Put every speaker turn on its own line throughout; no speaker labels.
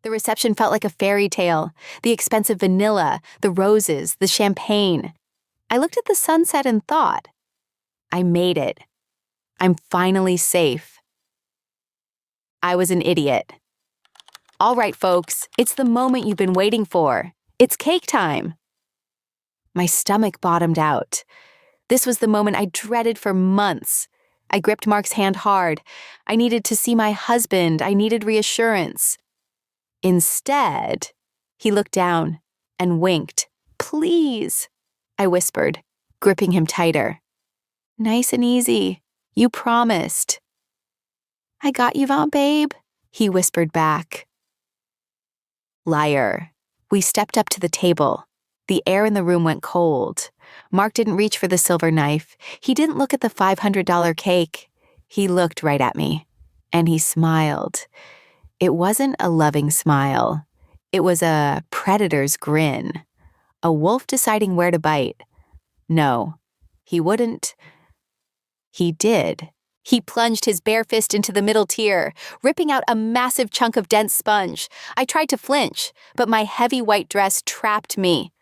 The reception felt like a fairy tale. The expensive vanilla, the roses, the champagne. I looked at the sunset and thought, I made it. I'm finally safe. I was an idiot. All right, folks, it's the moment you've been waiting for. It's cake time. My stomach bottomed out. This was the moment I dreaded for months. I gripped Mark's hand hard. I needed to see my husband. I needed reassurance. Instead, he looked down and winked. Please, I whispered, gripping him tighter. Nice and easy. You promised. I got you, babe, he whispered back. Liar. We stepped up to the table. The air in the room went cold. Mark didn't reach for the silver knife. He didn't look at the $500 cake. He looked right at me, and he smiled. It wasn't a loving smile. It was a predator's grin. A wolf deciding where to bite. No, he wouldn't. He did. He plunged his bare fist into the middle tier, ripping out a massive chunk of dense sponge. I tried to flinch, but my heavy white dress trapped me.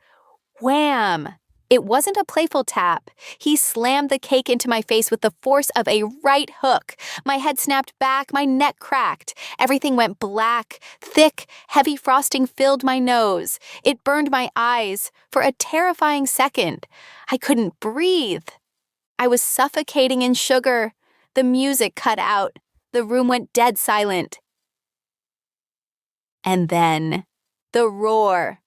Wham! It wasn't a playful tap. He slammed the cake into my face with the force of a right hook. My head snapped back, my neck cracked. Everything went black. Thick, heavy frosting filled my nose. It burned my eyes for a terrifying second. I couldn't breathe. I was suffocating in sugar. The music cut out. The room went dead silent. And then, the roar.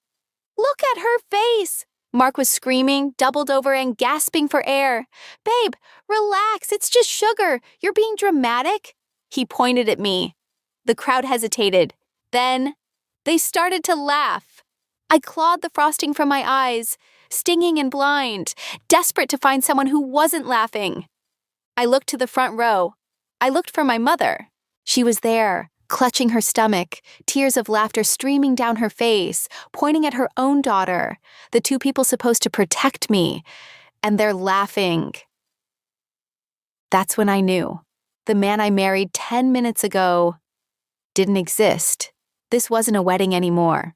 Look at her face! Mark was screaming, doubled over and gasping for air. Babe, relax, it's just sugar. You're being dramatic. He pointed at me. The crowd hesitated. Then, they started to laugh. I clawed the frosting from my eyes, stinging and blind, desperate to find someone who wasn't laughing. I looked to the front row. I looked for my mother. She was there, clutching her stomach, tears of laughter streaming down her face, pointing at her own daughter, the two people supposed to protect me, and they're laughing. That's when I knew. The man I married 10 minutes ago didn't exist. This wasn't a wedding anymore.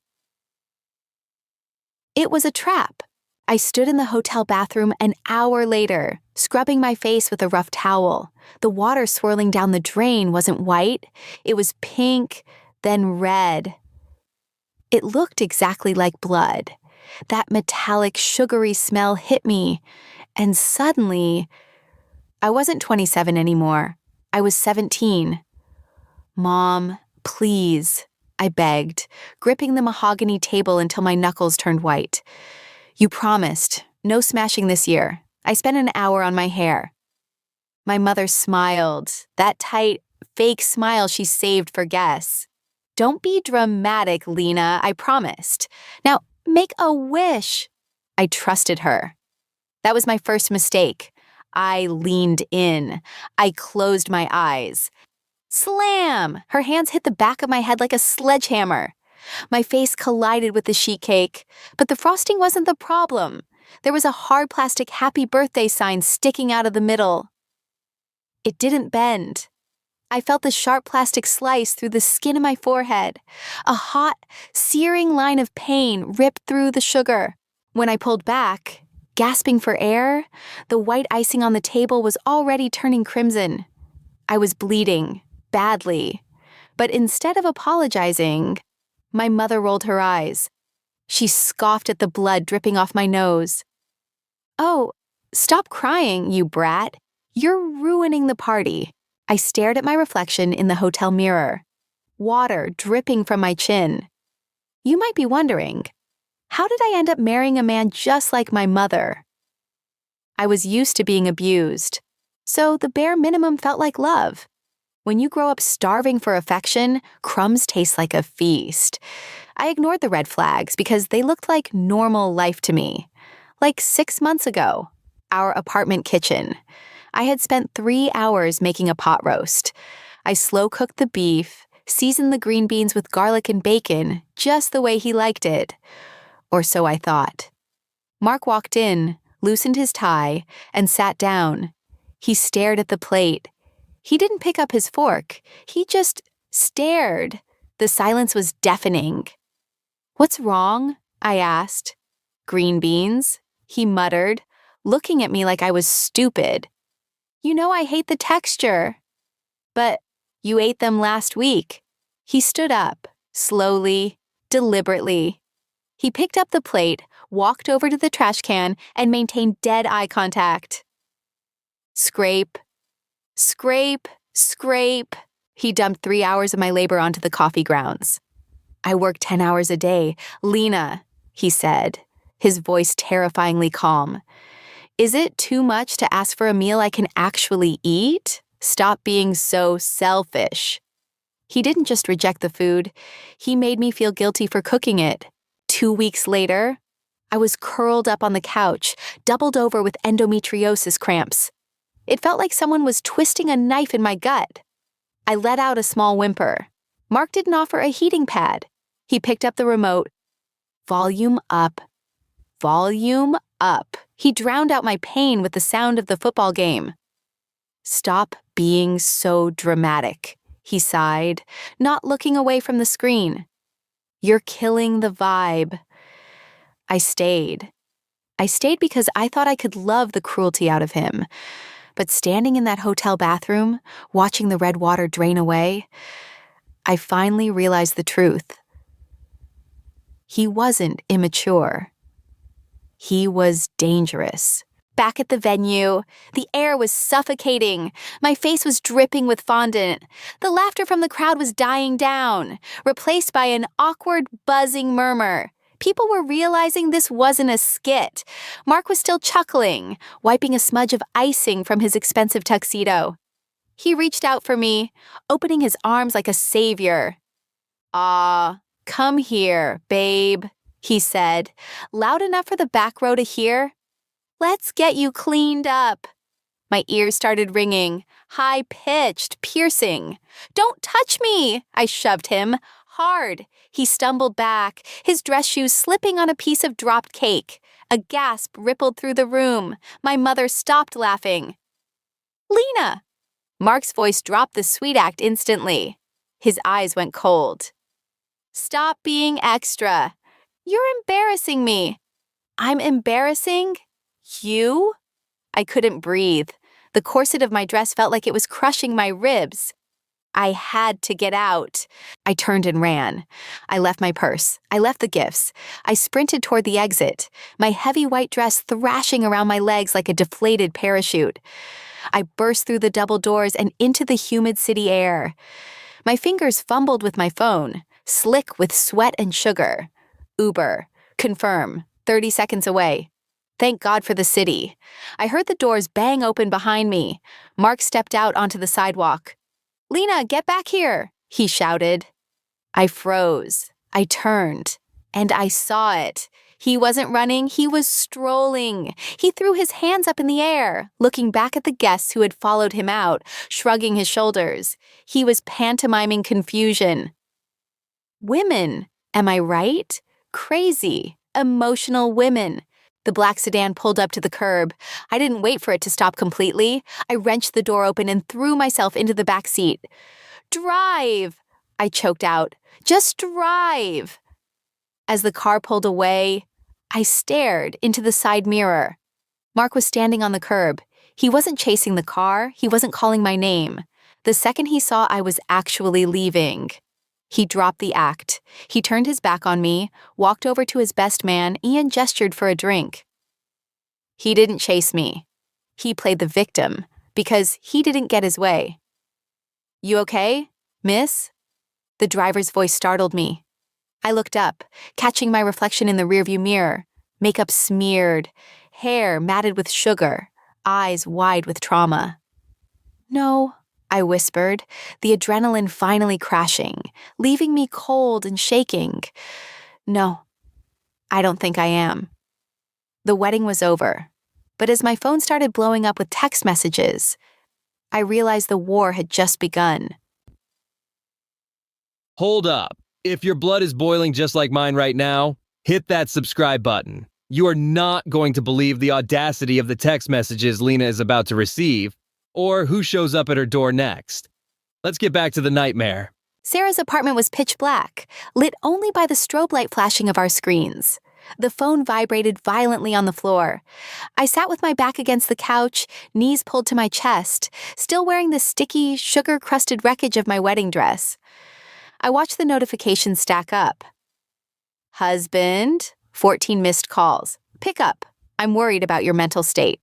It was a trap. I stood in the hotel bathroom an hour later, scrubbing my face with a rough towel. The water swirling down the drain wasn't white. It was pink, then red. It looked exactly like blood. That metallic, sugary smell hit me, and suddenly, I wasn't 27 anymore. I was 17. Mom, please, I begged, gripping the mahogany table until my knuckles turned white. You promised. No smashing this year. I spent an hour on my hair. My mother smiled, that tight, fake smile she saved for guests. Don't be dramatic, Lena, I promised. Now, make a wish. I trusted her. That was my first mistake. I leaned in. I closed my eyes. Slam! Her hands hit the back of my head like a sledgehammer. My face collided with the sheet cake, but the frosting wasn't the problem. There was a hard plastic happy birthday sign sticking out of the middle. It didn't bend. I felt the sharp plastic slice through the skin of my forehead. A hot, searing line of pain ripped through the sugar. When I pulled back, gasping for air, the white icing on the table was already turning crimson. I was bleeding, badly. But instead of apologizing, my mother rolled her eyes. She scoffed at the blood dripping off my nose. Oh, stop crying, you brat. You're ruining the party. I stared at my reflection in the hotel mirror. Water dripping from my chin. You might be wondering, how did I end up marrying a man just like my mother? I was used to being abused, so the bare minimum felt like love. When you grow up starving for affection, crumbs taste like a feast. I ignored the red flags because they looked like normal life to me. Like 6 months ago, our apartment kitchen. I had spent 3 hours making a pot roast. I slow-cooked the beef, seasoned the green beans with garlic and bacon, just the way he liked it. Or so I thought. Mark walked in, loosened his tie, and sat down. He stared at the plate. He didn't pick up his fork. He just stared. The silence was deafening. "What's wrong?" I asked. "Green beans," he muttered, looking at me like I was stupid. "You know I hate the texture." "But you ate them last week." He stood up, slowly, deliberately. He picked up the plate, walked over to the trash can, and maintained dead eye contact. Scrape, scrape, scrape. He dumped 3 hours of my labor onto the coffee grounds. "I work 10 hours a day. Lena," he said, his voice terrifyingly calm. "Is it too much to ask for a meal I can actually eat? Stop being so selfish." He didn't just reject the food. He made me feel guilty for cooking it. 2 weeks later, I was curled up on the couch, doubled over with endometriosis cramps. It felt like someone was twisting a knife in my gut. I let out a small whimper. Mark didn't offer a heating pad. He picked up the remote. Volume up. Volume up. He drowned out my pain with the sound of the football game. "Stop being so dramatic," he sighed, not looking away from the screen. "You're killing the vibe." I stayed. I stayed because I thought I could love the cruelty out of him. But standing in that hotel bathroom, watching the red water drain away, I finally realized the truth. He wasn't immature. He was dangerous. Back at the venue, the air was suffocating. My face was dripping with fondant. The laughter from the crowd was dying down, replaced by an awkward, buzzing murmur. People were realizing this wasn't a skit. Mark was still chuckling, wiping a smudge of icing from his expensive tuxedo. He reached out for me, opening his arms like a savior. "Ah, come here, babe," he said, loud enough for the back row to hear. "Let's get you cleaned up." My ears started ringing, high-pitched, piercing. "Don't touch me!" I shoved him, hard. He stumbled back, his dress shoes slipping on a piece of dropped cake. A gasp rippled through the room. My mother stopped laughing. "Lena!" Mark's voice dropped the sweet act instantly. His eyes went cold. "Stop being extra. You're embarrassing me." "I'm embarrassing you?" I couldn't breathe. The corset of my dress felt like it was crushing my ribs. I had to get out. I turned and ran. I left my purse. I left the gifts. I sprinted toward the exit, my heavy white dress thrashing around my legs like a deflated parachute. I burst through the double doors and into the humid city air. My fingers fumbled with my phone, slick with sweat and sugar. Uber. Confirm. 30 seconds away. Thank God for the city. I heard the doors bang open behind me. Mark stepped out onto the sidewalk. "Lena, get back here," he shouted. I froze. I turned, and I saw it. He wasn't running, he was strolling. He threw his hands up in the air, looking back at the guests who had followed him out, shrugging his shoulders. He was pantomiming confusion. Women, am I right? Crazy, emotional women. The black sedan pulled up to the curb. I didn't wait for it to stop completely. I wrenched the door open and threw myself into the back seat. "Drive!" I choked out. "Just drive!" As the car pulled away, I stared into the side mirror. Mark was standing on the curb. He wasn't chasing the car. He wasn't calling my name. The second he saw I was actually leaving, he dropped the act. He turned his back on me, walked over to his best man, and gestured for a drink. He didn't chase me. He played the victim because he didn't get his way. "You okay, miss?" The driver's voice startled me. I looked up, catching my reflection in the rearview mirror. Makeup smeared, hair matted with sugar, eyes wide with trauma. "No," I whispered, the adrenaline finally crashing, leaving me cold and shaking. "No, I don't think I am." The wedding was over, but as my phone started blowing up with text messages, I realized the war had just begun.
Hold up. If your blood is boiling just like mine right now, hit that subscribe button. You are not going to believe the audacity of the text messages Lena is about to receive, or who shows up at her door next. Let's get back to the nightmare.
Sarah's apartment was pitch black, lit only by the strobe light flashing of our screens. The phone vibrated violently on the floor. I sat with my back against the couch, knees pulled to my chest, still wearing the sticky, sugar-crusted wreckage of my wedding dress. I watched the notifications stack up. Husband, 14 missed calls. Pick up. I'm worried about your mental state.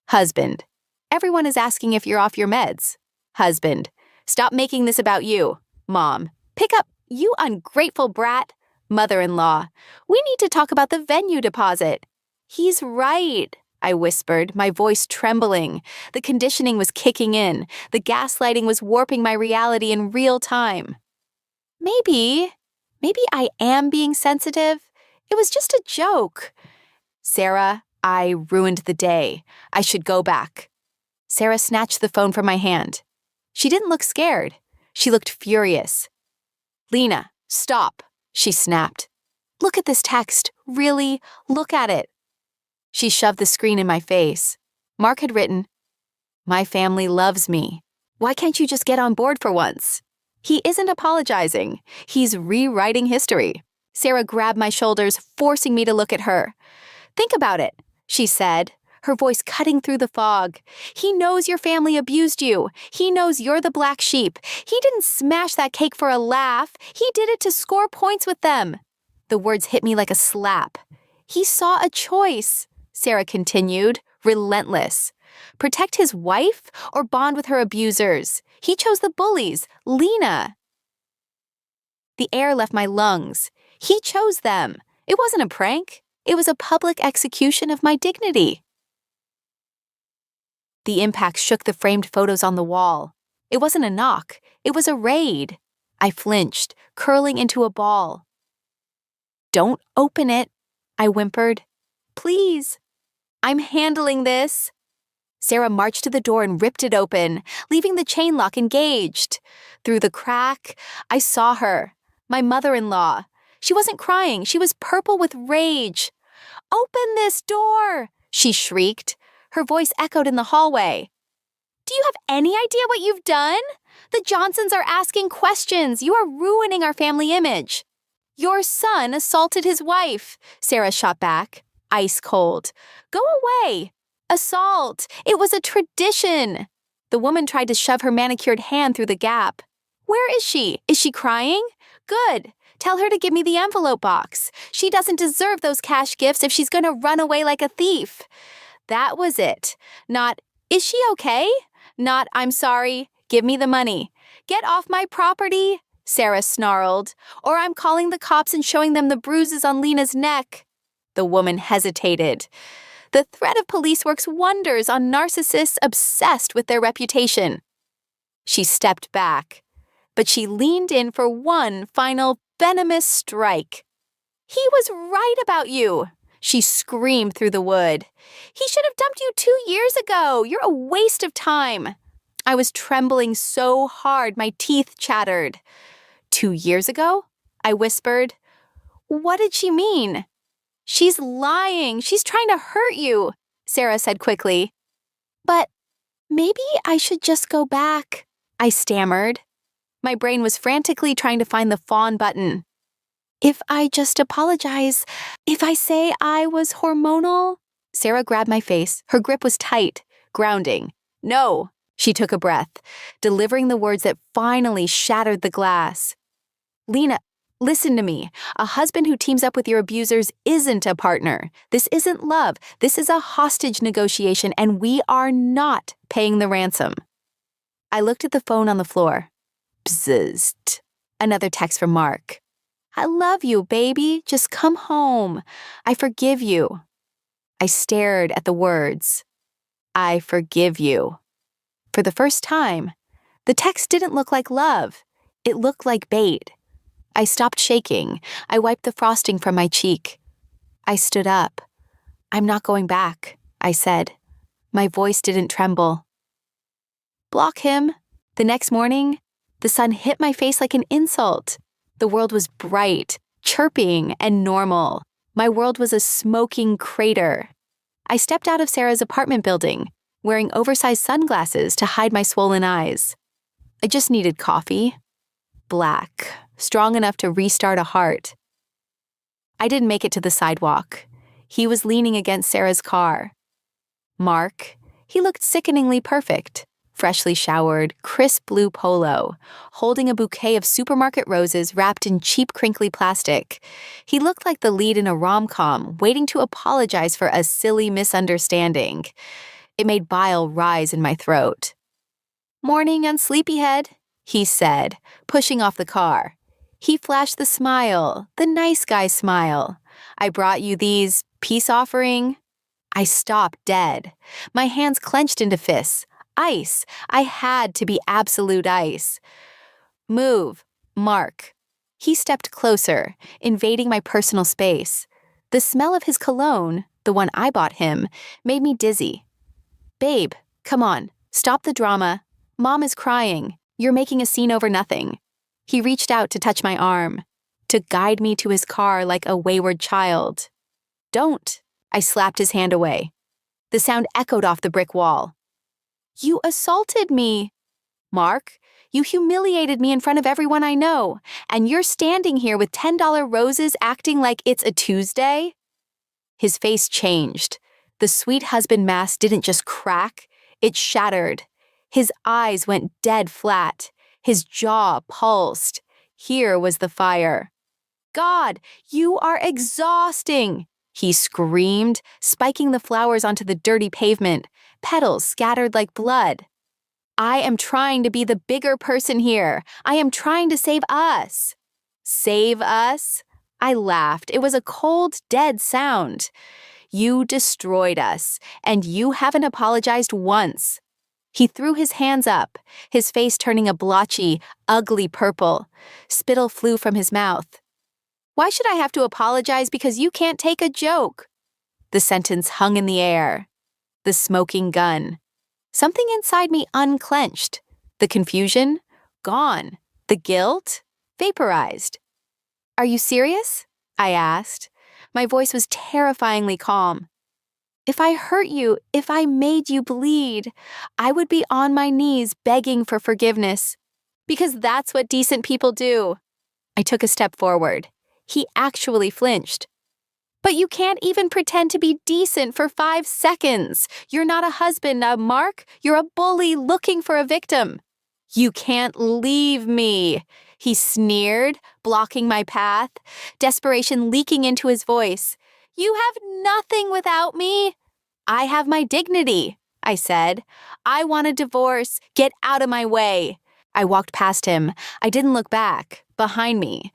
Husband, everyone is asking if you're off your meds. Husband, stop making this about you. Mom, pick up, you ungrateful brat. Mother-in-law, we need to talk about the venue deposit. He's right, I whispered, my voice trembling. The conditioning was kicking in. The gaslighting was warping my reality in real time. Maybe I am being sensitive. It was just a joke. Sarah, I ruined the day. I should go back. Sarah snatched the phone from my hand. She didn't look scared. She looked furious. Lena, stop, she snapped. Look at this text. Really? Look at it. She shoved the screen in my face. Mark had written, "My family loves me. Why can't you just get on board for once?" He isn't apologizing. He's rewriting history. Sarah grabbed my shoulders, forcing me to look at her. Think about it, she said, her voice cutting through the fog. He knows your family abused you. He knows you're the black sheep. He didn't smash that cake for a laugh. He did it to score points with them. The words hit me like a slap. He saw a choice, Sarah continued, relentless. Protect his wife or bond with her abusers? He chose the bullies, Lena. The air left my lungs. He chose them. It wasn't a prank. It was a public execution of my dignity. The impact shook the framed photos on the wall. It wasn't a knock. It was a raid. I flinched, curling into a ball. Don't open it, I whimpered. Please. I'm handling this. Sarah marched to the door and ripped it open, leaving the chain lock engaged. Through the crack, I saw her, my mother-in-law. She wasn't crying. She was purple with rage. Open this door, she shrieked. Her voice echoed in the hallway. Do you have any idea what you've done? The Johnsons are asking questions. You are ruining our family image. Your son assaulted his wife, Sarah shot back, ice cold. Go away. Assault. It was a tradition. The woman tried to shove her manicured hand through the gap. Where is she? Is she crying? Good. Tell her to give me the envelope box. She doesn't deserve those cash gifts if she's going to run away like a thief. That was it. Not, is she okay? Not, I'm sorry. Give me the money. Get off my property, Sarah snarled, or I'm calling the cops and showing them the bruises on Lena's neck. The woman hesitated. The threat of police works wonders on narcissists obsessed with their reputation. She stepped back, but she leaned in for one final venomous strike. He was right about you, she screamed through the wood. He should have dumped you 2 years ago. You're a waste of time. I was trembling so hard my teeth chattered. 2 years ago? I whispered. What did she mean? She's lying. She's trying to hurt you, Sarah said quickly. But maybe I should just go back, I stammered. My brain was frantically trying to find the fawn button. If I just apologize, if I say I was hormonal? Sarah grabbed my face. Her grip was tight, grounding. No, she took a breath, delivering the words that finally shattered the glass. Lena, listen to me. A husband who teams up with your abusers isn't a partner. This isn't love. This is a hostage negotiation, and we are not paying the ransom. I looked at the phone on the floor. Bzzzt. Another text from Mark. I love you, baby. Just come home. I forgive you. I stared at the words. I forgive you. For the first time, the text didn't look like love. It looked like bait. I stopped shaking. I wiped the frosting from my cheek. I stood up. I'm not going back, I said. My voice didn't tremble. Block him. The next morning, the sun hit my face like an insult. The world was bright, chirping, and normal. My world was a smoking crater. I stepped out of Sarah's apartment building, wearing oversized sunglasses to hide my swollen eyes. I just needed coffee. black, strong enough to restart a heart. I didn't make it to the sidewalk. He was leaning against Sarah's car. Mark, he looked sickeningly perfect. Freshly showered, crisp blue polo, holding a bouquet of supermarket roses wrapped in cheap crinkly plastic. He looked like the lead in a rom-com, waiting to apologize for a silly misunderstanding. It made bile rise in my throat. "Morning on Sleepyhead," he said, pushing off the car. He flashed the smile, the nice guy smile. "I brought you these peace offering." I stopped dead. My hands clenched into fists. Ice. I had to be absolute ice. "Move, Mark." He stepped closer, invading my personal space. The smell of his cologne, the one I bought him, made me dizzy. "Babe, come on. Stop the drama. Mom is crying. You're making a scene over nothing." He reached out to touch my arm, to guide me to his car like a wayward child. "Don't." I slapped his hand away. The sound echoed off the brick wall. "You assaulted me." "Mark, you humiliated me in front of everyone I know, and you're standing here with $10 roses acting like it's a Tuesday?" His face changed. The sweet husband mask didn't just crack, it shattered. His eyes went dead flat. His jaw pulsed. Here was the fire. "God, you are exhausting," he screamed, spiking the flowers onto the dirty pavement, petals scattered like blood. "I am trying to be the bigger person here. I am trying to save us." "Save us?" I laughed. It was a cold, dead sound. "You destroyed us, and you haven't apologized once." He threw his hands up, his face turning a blotchy, ugly purple. Spittle flew from his mouth. "Why should I have to apologize because you can't take a joke?" The sentence hung in the air. The smoking gun. Something inside me unclenched. The confusion? Gone. The guilt? Vaporized. "Are you serious?" I asked. My voice was terrifyingly calm. "If I hurt you, if I made you bleed, I would be on my knees begging for forgiveness. Because that's what decent people do." I took a step forward. He actually flinched. "But you can't even pretend to be decent for 5 seconds. You're not a husband, Mark. You're a bully looking for a victim." "You can't leave me," he sneered, blocking my path, desperation leaking into his voice. "You have nothing without me." "I have my dignity," I said. "I want a divorce. Get out of my way." I walked past him. I didn't look back. Behind me,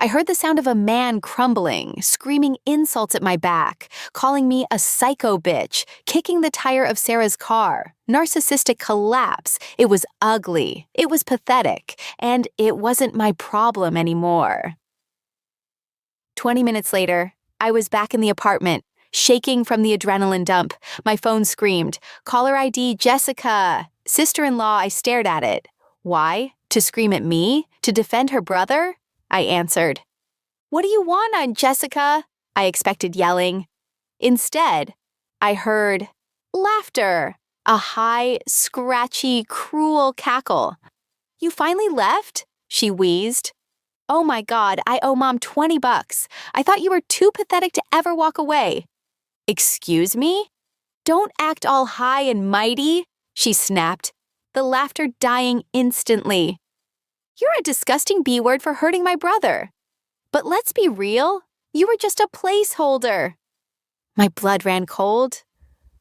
I heard the sound of a man crumbling, screaming insults at my back, calling me a psycho bitch, kicking the tire of Sarah's car. Narcissistic collapse. It was ugly. It was pathetic. And it wasn't my problem anymore. 20 minutes later, I was back in the apartment, shaking from the adrenaline dump. My phone screamed, "Caller ID Jessica." Sister-in-law, I stared at it. Why? To scream at me? To defend her brother? I answered. "What do you want, Aunt Jessica?" I expected yelling. Instead, I heard laughter, a high, scratchy, cruel cackle. "You finally left?" she wheezed. "Oh my God, I owe Mom $20. I thought you were too pathetic to ever walk away." "Excuse me? Don't act all high and mighty," she snapped, the laughter dying instantly. "You're a disgusting B-word for hurting my brother. But let's be real, you were just a placeholder." My blood ran cold.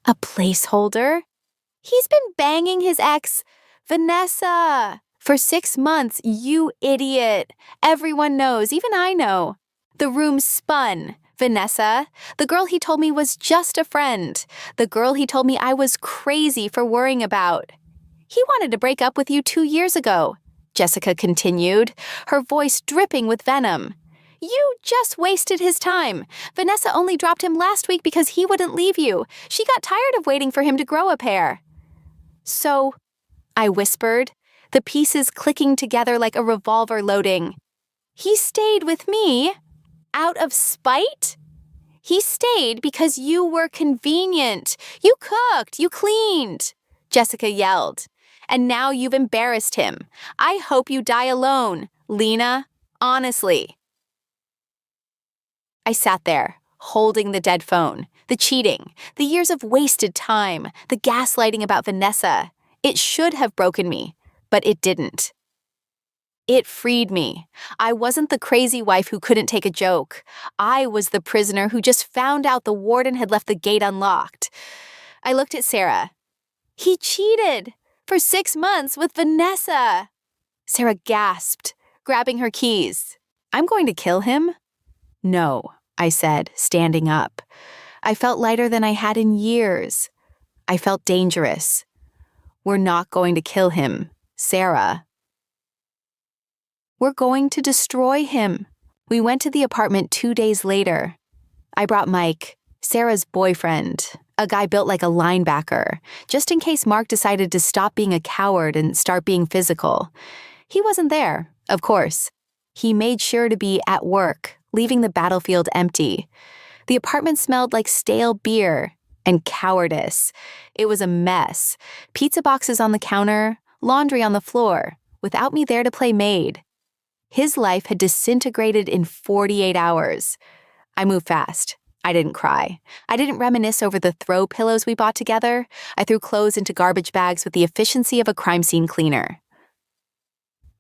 A placeholder? He's been banging his ex, Vanessa, for 6 months, you idiot. Everyone knows, even I know. The room spun. Vanessa, the girl he told me was just a friend. The girl he told me I was crazy for worrying about. "He wanted to break up with you 2 years ago," Jessica continued, her voice dripping with venom. "You just wasted his time. Vanessa only dropped him last week because he wouldn't leave you. She got tired of waiting for him to grow a pair." "So," I whispered, the pieces clicking together like a revolver loading. "He stayed with me out of spite?" "He stayed because you were convenient. You cooked, you cleaned," Jessica yelled. "And now you've embarrassed him. I hope you die alone. Lena, honestly. I sat there, holding the dead phone, the cheating, the years of wasted time, the gaslighting about Vanessa. It should have broken me, but it didn't. It freed me. I wasn't the crazy wife who couldn't take a joke. I was the prisoner who just found out the warden had left the gate unlocked. I looked at Sarah. He cheated for 6 months with Vanessa. Sarah gasped, grabbing her keys. I'm going to kill him? No, I said, standing up. I felt lighter than I had in years. I felt dangerous. We're not going to kill him, Sarah. We're going to destroy him. We went to the apartment 2 days later. I brought Mike, Sarah's boyfriend, a guy built like a linebacker, just in case Mark decided to stop being a coward and start being physical. He wasn't there, of course. He made sure to be at work, leaving the battlefield empty. The apartment smelled like stale beer and cowardice. It was a mess. Pizza boxes on the counter, laundry on the floor, without me there to play maid. His life had disintegrated in 48 hours. I moved fast. I didn't cry. I didn't reminisce over the throw pillows we bought together. I threw clothes into garbage bags with the efficiency of a crime scene cleaner.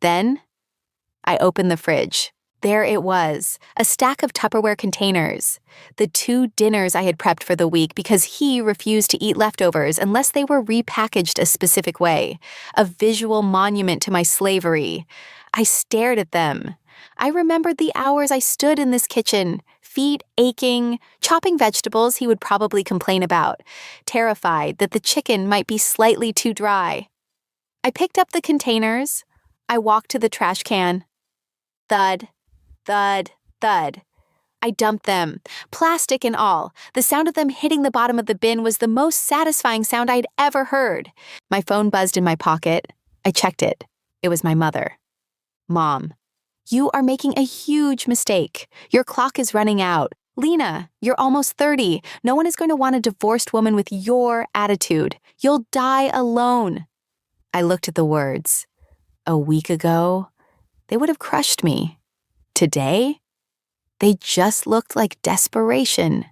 Then, I opened the fridge. There it was, a stack of Tupperware containers. The 2 dinners I had prepped for the week because he refused to eat leftovers unless they were repackaged a specific way. A visual monument to my slavery. I stared at them. I remembered the hours I stood in this kitchen, feet aching, chopping vegetables he would probably complain about, terrified that the chicken might be slightly too dry. I picked up the containers. I walked to the trash can. Thud, thud, thud. I dumped them, plastic and all. The sound of them hitting the bottom of the bin was the most satisfying sound I'd ever heard. My phone buzzed in my pocket. I checked it. It was my mother. Mom, you are making a huge mistake. Your clock is running out. Lena, you're almost 30. No one is going to want a divorced woman with your attitude. You'll die alone. I looked at the words. A week ago, they would have crushed me. Today, they just looked like desperation.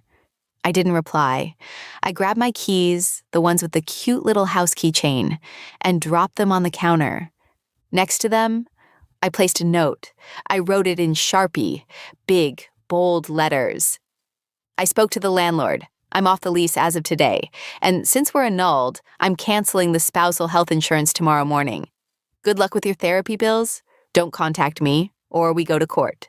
I didn't reply. I grabbed my keys, the ones with the cute little house keychain, and dropped them on the counter. Next to them, I placed a note. I wrote it in Sharpie, big, bold letters. I spoke to the landlord. I'm off the lease as of today, and since we're annulled, I'm canceling the spousal health insurance tomorrow morning. Good luck with your therapy bills. Don't contact me, or we go to court.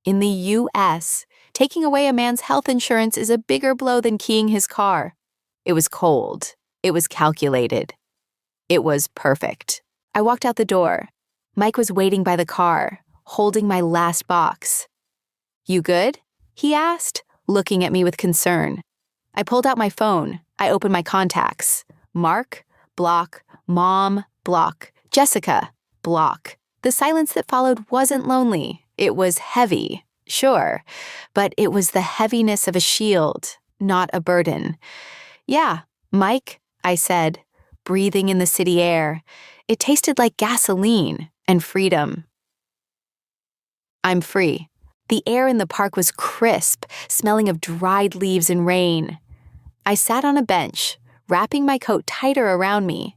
In the U.S., taking away a man's health insurance is a bigger blow than keying his car. It was cold. It was calculated. It was perfect. I walked out the door. Mike was waiting by the car, holding my last box. You good? He asked, looking at me with concern. I pulled out my phone. I opened my contacts. Mark, block. Mom, block. Jessica, block. The silence that followed wasn't lonely. It was heavy, sure, but it was the heaviness of a shield, not a burden. Yeah, Mike, I said, breathing in the city air. It tasted like gasoline and freedom. I'm free. The air in the park was crisp, smelling of dried leaves and rain. I sat on a bench, wrapping my coat tighter around me.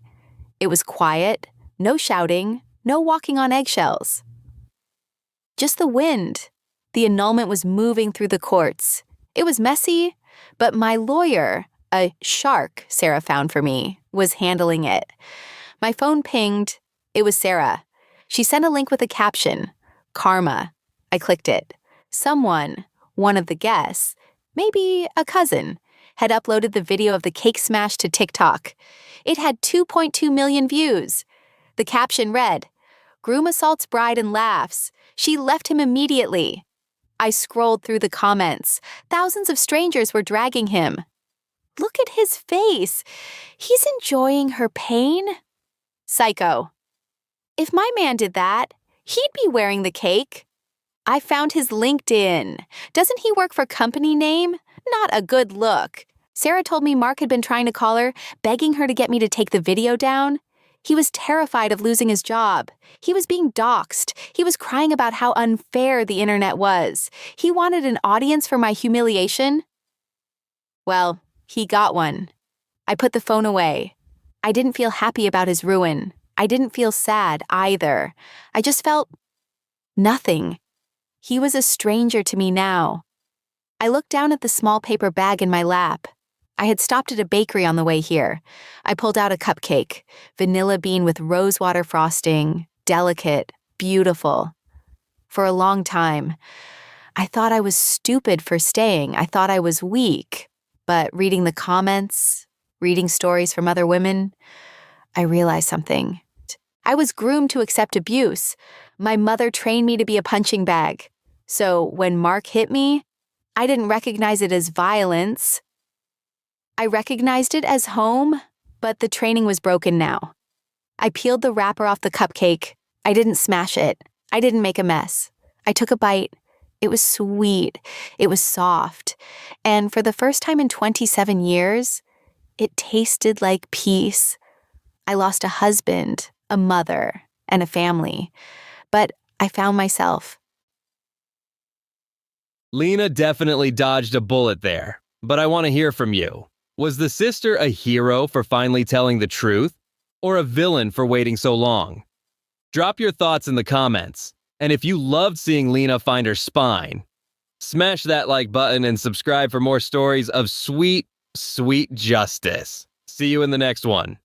It was quiet, no shouting, no walking on eggshells. Just the wind. The annulment was moving through the courts. It was messy, but my lawyer, a shark Sarah found for me, was handling it. My phone pinged. It was Sarah. She sent a link with a caption, Karma. I clicked it. Someone, one of the guests, maybe a cousin, had uploaded the video of the cake smash to TikTok. It had 2.2 million views. The caption read, Groom assaults bride and laughs. She left him immediately. I scrolled through the comments. Thousands of strangers were dragging him. Look at his face. He's enjoying her pain. Psycho. If my man did that, he'd be wearing the cake. I found his LinkedIn. Doesn't he work for company name? Not a good look. Sarah told me Mark had been trying to call her, begging her to get me to take the video down. He was terrified of losing his job. He was being doxxed. He was crying about how unfair the internet was. He wanted an audience for my humiliation. Well, he got one. I put the phone away. I didn't feel happy about his ruin. I didn't feel sad either. I just felt nothing. He was a stranger to me now. I looked down at the small paper bag in my lap. I had stopped at a bakery on the way here. I pulled out a cupcake, vanilla bean with rosewater frosting, delicate, beautiful. For a long time, I thought I was stupid for staying. I thought I was weak. But reading the comments, reading stories from other women, I realized something. I was groomed to accept abuse. My mother trained me to be a punching bag. So when Mark hit me, I didn't recognize it as violence. I recognized it as home, but the training was broken now. I peeled the wrapper off the cupcake. I didn't smash it. I didn't make a mess. I took a bite. It was sweet. It was soft. And for the first time in 27 years, it tasted like peace. I lost a husband, a mother, and a family. But I found myself.
Lena definitely dodged a bullet there, but I want to hear from you. Was the sister a hero for finally telling the truth, or a villain for waiting so long? Drop your thoughts in the comments, and if you loved seeing Lena find her spine, smash that like button and subscribe for more stories of sweet, sweet justice. See you in the next one.